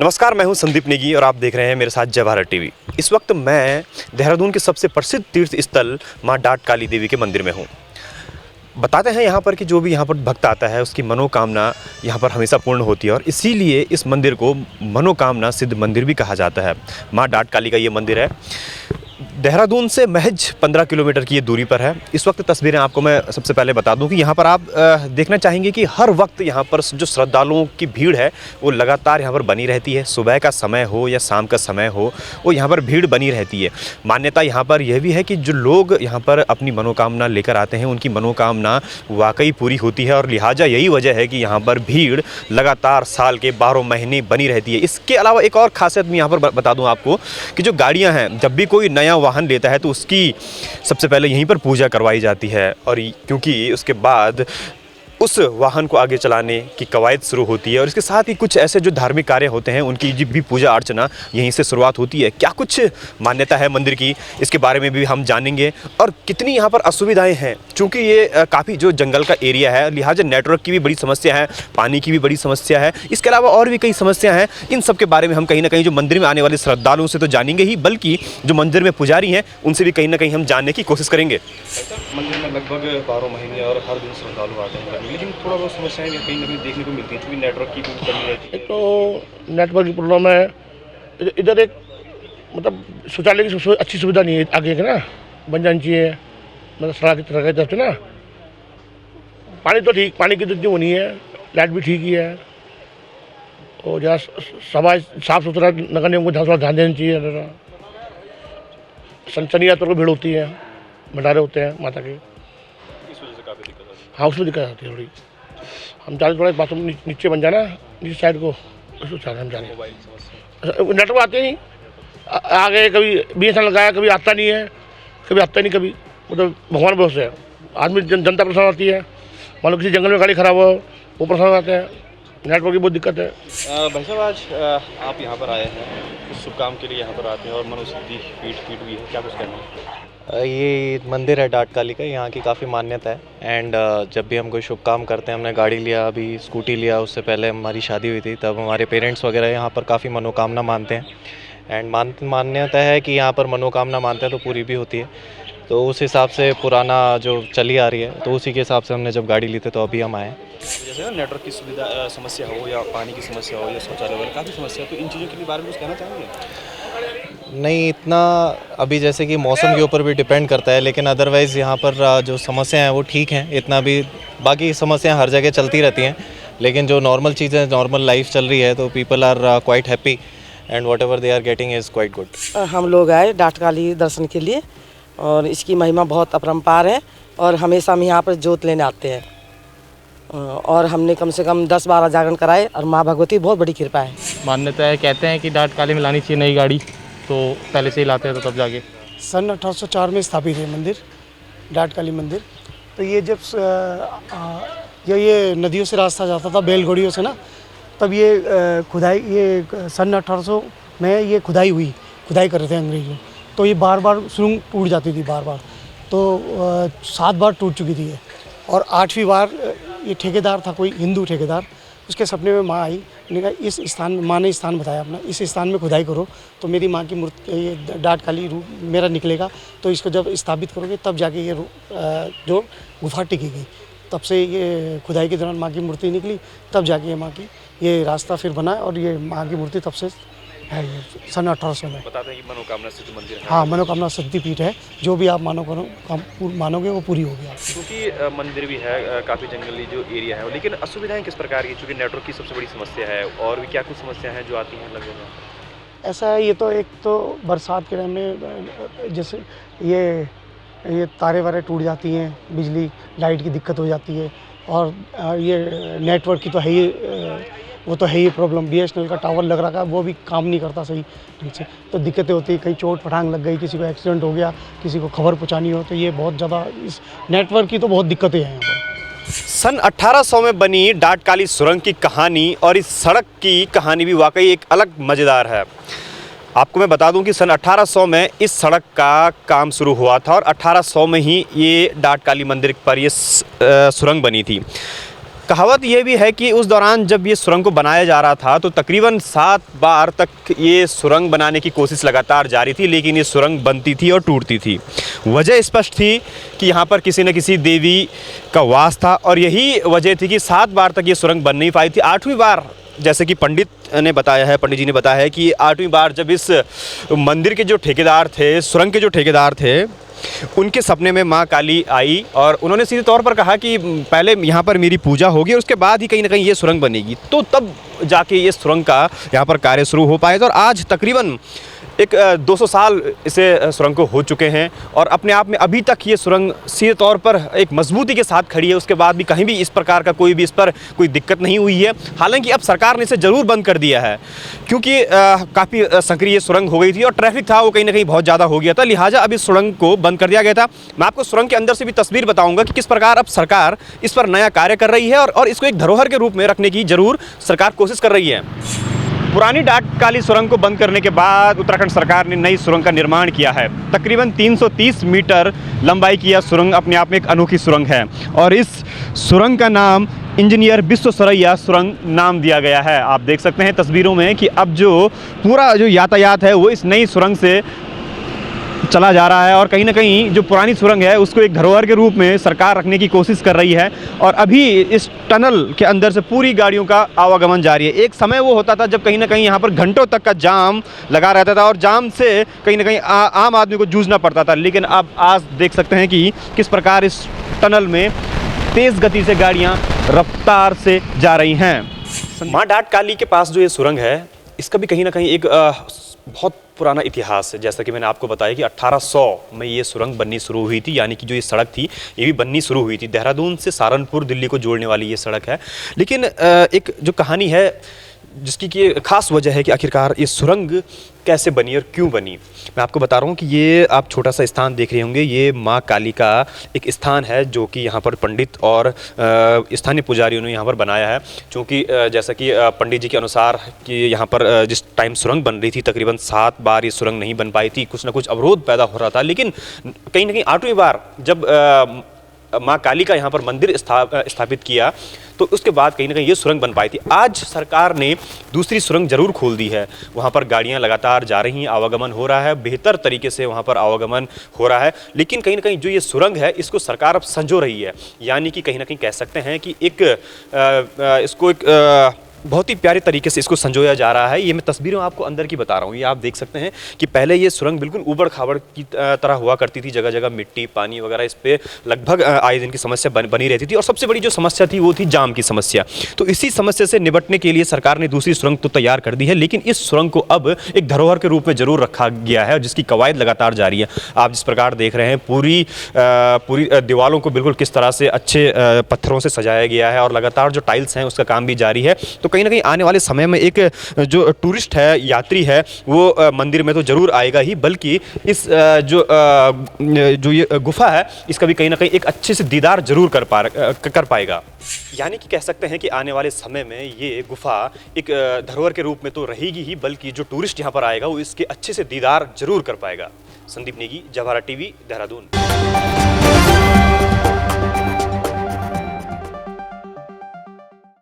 नमस्कार, मैं हूं संदीप नेगी और आप देख रहे हैं मेरे साथ जय भारत टीवी। इस वक्त मैं देहरादून के सबसे प्रसिद्ध तीर्थ स्थल मां डाट काली देवी के मंदिर में हूं। बताते हैं यहाँ पर कि जो भी यहाँ पर भक्त आता है उसकी मनोकामना यहाँ पर हमेशा पूर्ण होती है और इसीलिए इस मंदिर को मनोकामना सिद्ध मंदिर भी कहा जाता है। मां डाट काली का ये मंदिर है, देहरादून से महज 15 किलोमीटर की ये दूरी पर है। इस वक्त तस्वीरें आपको मैं सबसे पहले बता दूं कि यहाँ पर आप देखना चाहेंगे कि हर वक्त यहाँ पर जो श्रद्धालुओं की भीड़ है वो लगातार यहाँ पर बनी रहती है। सुबह का समय हो या शाम का समय हो, वो यहाँ पर भीड़ बनी रहती है। मान्यता यहाँ पर यह भी है कि जो लोग यहाँ पर अपनी मनोकामना लेकर आते हैं उनकी मनोकामना वाकई पूरी होती है और लिहाजा यही वजह है कि यहाँ पर भीड़ लगातार साल के 12 महीने बनी रहती है। इसके अलावा एक और खासियत मैं यहाँ पर बता दूँ आपको कि जो गाड़ियाँ हैं, जब भी कोई नया वाहन लेता है तो उसकी सबसे पहले यहीं पर पूजा करवाई जाती है और क्योंकि उसके बाद उस वाहन को आगे चलाने की कवायद शुरू होती है और इसके साथ ही कुछ ऐसे जो धार्मिक कार्य होते हैं उनकी भी पूजा अर्चना यहीं से शुरुआत होती है। क्या कुछ मान्यता है मंदिर की, इसके बारे में भी हम जानेंगे और कितनी यहाँ पर असुविधाएं हैं। चूँकि ये काफ़ी जो जंगल का एरिया है, लिहाजा नेटवर्क की भी बड़ी समस्या है, पानी की भी बड़ी समस्या है, इसके अलावा और भी कई समस्या हैं। इन सब के बारे में हम कहीं ना कहीं जो मंदिर में आने वाले श्रद्धालुओं से तो जानेंगे ही, बल्कि जो मंदिर में पुजारी हैं उनसे भी कहीं ना कहीं हम जानने की कोशिश करेंगे। मंदिर में लगभग 12 महीने और हर दिन श्रद्धालु आते हैं, लेकिन थोड़ा बहुत समस्याएं कहीं ना कहीं देखने को मिलती है, क्योंकि नेटवर्क की कमी रहती है। तो नेटवर्क की प्रॉब्लम है। इधर एक मतलब शौचालय की सबसे अच्छी सुविधा नहीं है, आगे के ना बन जानी चाहिए, मतलब सड़क की तरह तरफ से ना। पानी तो ठीक, पानी की तो इतनी वो नहीं है, लाइट भी ठीक ही है और जरा सफाई साफ़ सुथरा नगर निगम को थोड़ा ध्यान देना चाहिए। शनि यात्रा को भीड़ होती है, भंडारे होते हैं माता के, इस वजह से काफ़ी दिक्कत आती है। हाँ उसमें दिक्कत आती है थोड़ी। हम चाहते थोड़ा बाथरूम नीचे बन जाना, नीचे साइड को, उसको चाहते हम जाने। नेटवर्क आते नहीं, आ गए कभी BSNL लगाया, कभी आता नहीं है, कभी आता नहीं, कभी मतलब भगवान भरोसे है। आदमी जनता परेशान आती है, मान लो किसी जंगल में गाड़ी खराब हो वो परेशान आते हैं। नेटवर्क की बहुत दिक्कत है। भाई साहब, आज आप यहाँ पर आए हैं, कुछ शुभ काम के लिए यहाँ पर आते हैं और मनोसिद्धि पीठ भी है, क्या कुछ कहना है? ये मंदिर है डाट काली का, यहाँ की काफ़ी मान्यता है। एंड जब भी हम कोई शुभ काम करते हैं, हमने गाड़ी लिया, अभी स्कूटी लिया, उससे पहले हमारी शादी हुई थी, तब हमारे पेरेंट्स वगैरह यहाँ पर काफ़ी मनोकामना मानते हैं। एंड मान्यता है कि यहाँ पर मनोकामना मानते हैं तो पूरी भी होती है। तो उस हिसाब से पुराना जो चली आ रही है, तो उसी के हिसाब से हमने जब गाड़ी ली थी तो अभी हम आए। जैसे नेटवर्क की सुविधा समस्या हो या पानी की समस्या हो या शौचालय वगैरह काफ़ी समस्या, तो इन चीज़ों के बारे में कुछ कहना चाहेंगे? नहीं, इतना अभी जैसे कि मौसम के ऊपर भी डिपेंड करता है, लेकिन अदरवाइज़ यहाँ पर जो समस्याएं हैं वो ठीक हैं। इतना भी बाकी समस्याएं हर जगह चलती रहती हैं, लेकिन जो नॉर्मल चीज़ें, नॉर्मल लाइफ चल रही है, तो people are quite happy and whatever they are getting is quite good. हम लोग आए डाट काली दर्शन के लिए और इसकी महिमा बहुत अपरंपार है और हमेशा हम यहाँ पर जोत लेने आते हैं और हमने कम से कम 10-12 जागरण कराए और माँ भगवती बहुत बड़ी कृपा है। मान्यता है, कहते हैं कि डाट काली में लानी चाहिए नई गाड़ी, तो पहले से ही लाते हैं तो तब जाके। सन 1804 में स्थापित है मंदिर, डाट काली मंदिर। तो ये जब ये नदियों से रास्ता जाता था, बैलगाड़ियों से ना, तब ये खुदाई, ये सन 1800 में ये खुदाई कर रहे थे अंग्रेजों। तो ये बार बार सुरंग टूट जाती थी, बार बार, तो 7 बार टूट चुकी थी ये। और 8वीं बार ये ठेकेदार था, कोई हिंदू ठेकेदार, उसके सपने में माँ आई, उन्होंने कहा इस स्थान में, माँ ने स्थान बताया अपना, इस स्थान में खुदाई करो तो मेरी माँ की मूर्ति, ये डाट काली रूप मेरा निकलेगा। तो इसको जब स्थापित करोगे तब जाके ये जो गुफा टिकेगी। तब से ये खुदाई के दौरान माँ की मूर्ति निकली, तब जाके ये माँ की ये रास्ता फिर बना और ये माँ की मूर्ति तब से है, ये सन 1800 में। बताते हैं कि मनोकामना सिद्ध मंदिर है। हाँ, मनोकामना सिद्धिपीठ है, जो भी आप मानोगे वो पूरी होगी आपकी। क्योंकि मंदिर भी है, काफ़ी जंगली जो एरिया है, लेकिन असुविधाएं किस प्रकार की? क्योंकि नेटवर्क की सबसे बड़ी समस्या है, और भी क्या कुछ समस्या है जो आती हैं लगभग? ऐसा है, ये तो एक तो बरसात के टाइम में जैसे ये तारे वारे टूट जाती हैं, बिजली लाइट की दिक्कत हो जाती है, और ये नेटवर्क की तो है ही, वो तो है ही प्रॉब्लम। BSNL का टावर लग रहा है, वो भी काम नहीं करता सही ठीक से, तो दिक्कतें होती है। कहीं चोट पटांग लग गई, किसी को एक्सीडेंट हो गया, किसी को खबर पहुंचानी हो, तो ये बहुत ज़्यादा इस नेटवर्क की तो बहुत दिक्कतें हैं यहाँ पर। सन 1800 में बनी डाट काली सुरंग की कहानी और इस सड़क की कहानी भी वाकई एक अलग मज़ेदार है। आपको मैं बता दूं कि सन 1800 में इस सड़क का काम शुरू हुआ था और 1800 में ही ये डाट काली मंदिर पर ये सुरंग बनी थी। कहावत ये भी है कि उस दौरान जब ये सुरंग को बनाया जा रहा था तो तकरीबन 7 बार तक ये सुरंग बनाने की कोशिश लगातार जारी थी, लेकिन ये सुरंग बनती थी और टूटती थी। वजह स्पष्ट थी कि यहाँ पर किसी न किसी देवी का वास था और यही वजह थी कि 7 बार तक ये सुरंग बन नहीं पाई थी। 8वीं बार, जैसे कि पंडित जी ने बताया है कि 8वीं बार जब इस मंदिर के जो ठेकेदार थे, सुरंग के जो ठेकेदार थे, उनके सपने में माँ काली आई और उन्होंने सीधे तौर पर कहा कि पहले यहाँ पर मेरी पूजा होगी और उसके बाद ही कहीं ना कहीं ये सुरंग बनेगी, तो तब जाके ये सुरंग का यहाँ पर कार्य शुरू हो पाएगा। और आज तकरीबन 200 साल इसे सुरंग को हो चुके हैं और अपने आप में अभी तक ये सुरंग सीधे तौर पर एक मजबूती के साथ खड़ी है। उसके बाद भी कहीं भी इस प्रकार का इस पर कोई दिक्कत नहीं हुई है। हालांकि अब सरकार ने इसे ज़रूर बंद कर दिया है क्योंकि काफ़ी सक्रिय सुरंग हो गई थी और ट्रैफिक था वो कहीं ना कहीं बहुत ज़्यादा हो गया था, लिहाजा अब इस सुरंग को बंद कर दिया गया था। मैं आपको सुरंग के अंदर से भी तस्वीर बताऊँगा कि किस प्रकार अब सरकार इस पर नया कार्य कर रही है और इसको एक धरोहर के रूप में रखने की ज़रूर सरकार कोशिश कर रही है। पुरानी डाट काली सुरंग को बंद करने के बाद उत्तराखंड सरकार ने नई सुरंग का निर्माण किया है। तकरीबन 330 मीटर लंबाई की यह सुरंग अपने आप में एक अनोखी सुरंग है और इस सुरंग का नाम इंजीनियर विश्वेश्वरैया सुरंग नाम दिया गया है। आप देख सकते हैं तस्वीरों में कि अब जो पूरा जो यातायात है वो इस नई सुरंग से चला जा रहा है और कहीं ना कहीं जो पुरानी सुरंग है उसको एक धरोहर के रूप में सरकार रखने की कोशिश कर रही है। और अभी इस टनल के अंदर से पूरी गाड़ियों का आवागमन जारी है। एक समय वो होता था जब कहीं ना कहीं यहाँ पर घंटों तक का जाम लगा रहता था और जाम से कहीं ना कहीं आम आदमी को जूझना पड़ता था, लेकिन अब आज देख सकते हैं कि किस प्रकार इस टनल में तेज़ गति से गाड़ियाँ रफ्तार से जा रही हैं। माँ डाट काली के पास जो ये सुरंग है इसका भी कहीं ना कहीं एक बहुत पुराना इतिहास है। जैसा कि मैंने आपको बताया कि 1800 में ये सुरंग बननी शुरू हुई थी, यानी कि जो ये सड़क थी ये भी बननी शुरू हुई थी। देहरादून से सहारनपुर दिल्ली को जोड़ने वाली ये सड़क है। लेकिन एक जो कहानी है जिसकी कि खास वजह है कि आखिरकार ये सुरंग कैसे बनी और क्यों बनी, मैं आपको बता रहा हूँ कि ये आप छोटा सा स्थान देख रहे होंगे, ये माँ काली का एक स्थान है जो कि यहाँ पर पंडित और स्थानीय पुजारियों ने यहाँ पर बनाया है। क्योंकि जैसा कि पंडित जी के अनुसार कि यहाँ पर जिस टाइम सुरंग बन रही थी तकरीबन 7 बार ये सुरंग नहीं बन पाई थी, कुछ ना कुछ अवरोध पैदा हो रहा था। लेकिन कहीं ना कहीं 8वीं बार जब माँ काली का यहाँ पर मंदिर स्थापित किया तो उसके बाद कहीं ना कहीं ये सुरंग बन पाई थी। आज सरकार ने दूसरी सुरंग जरूर खोल दी है, वहाँ पर गाड़ियाँ लगातार जा रही हैं, आवागमन हो रहा है, बेहतर तरीके से वहाँ पर आवागमन हो रहा है। लेकिन कहीं ना कहीं जो ये सुरंग है इसको सरकार अब संजो रही है, यानी कि कहीं ना कहीं कह सकते हैं कि इसको एक बहुत ही प्यारे तरीके से इसको संजोया जा रहा है। ये मैं तस्वीरें आपको अंदर की बता रहा हूँ। ये आप देख सकते हैं कि पहले ये सुरंग बिल्कुल ऊबड़ खाबड़ की तरह हुआ करती थी, जगह जगह मिट्टी पानी वगैरह इस पर लगभग आए दिन की समस्या बनी रहती थी और सबसे बड़ी जो समस्या थी वो थी जाम की समस्या। तो इसी समस्या से निपटने के लिए सरकार ने दूसरी सुरंग तो तैयार कर दी है, लेकिन इस सुरंग को अब एक धरोहर के रूप में जरूर रखा गया है जिसकी कवायद लगातार जारी है। आप जिस प्रकार देख रहे हैं पूरी दीवारों को बिल्कुल किस तरह से अच्छे पत्थरों से सजाया गया है और लगातार जो टाइल्स हैं उसका काम भी जारी है। तो कहीं ना कहीं आने वाले समय में एक जो टूरिस्ट है, यात्री है, वो मंदिर में तो जरूर आएगा ही, बल्कि इस जो ये गुफा है इसका भी कहीं ना कहीं एक अच्छे से दीदार जरूर कर पाएगा। यानी कि कह सकते हैं कि आने वाले समय में ये गुफा एक धरोहर के रूप में तो रहेगी ही, बल्कि जो टूरिस्ट यहाँ पर आएगा वो इसके अच्छे से दीदार जरूर कर पाएगा। संदीप नेगी, जवाहर टीवी, देहरादून।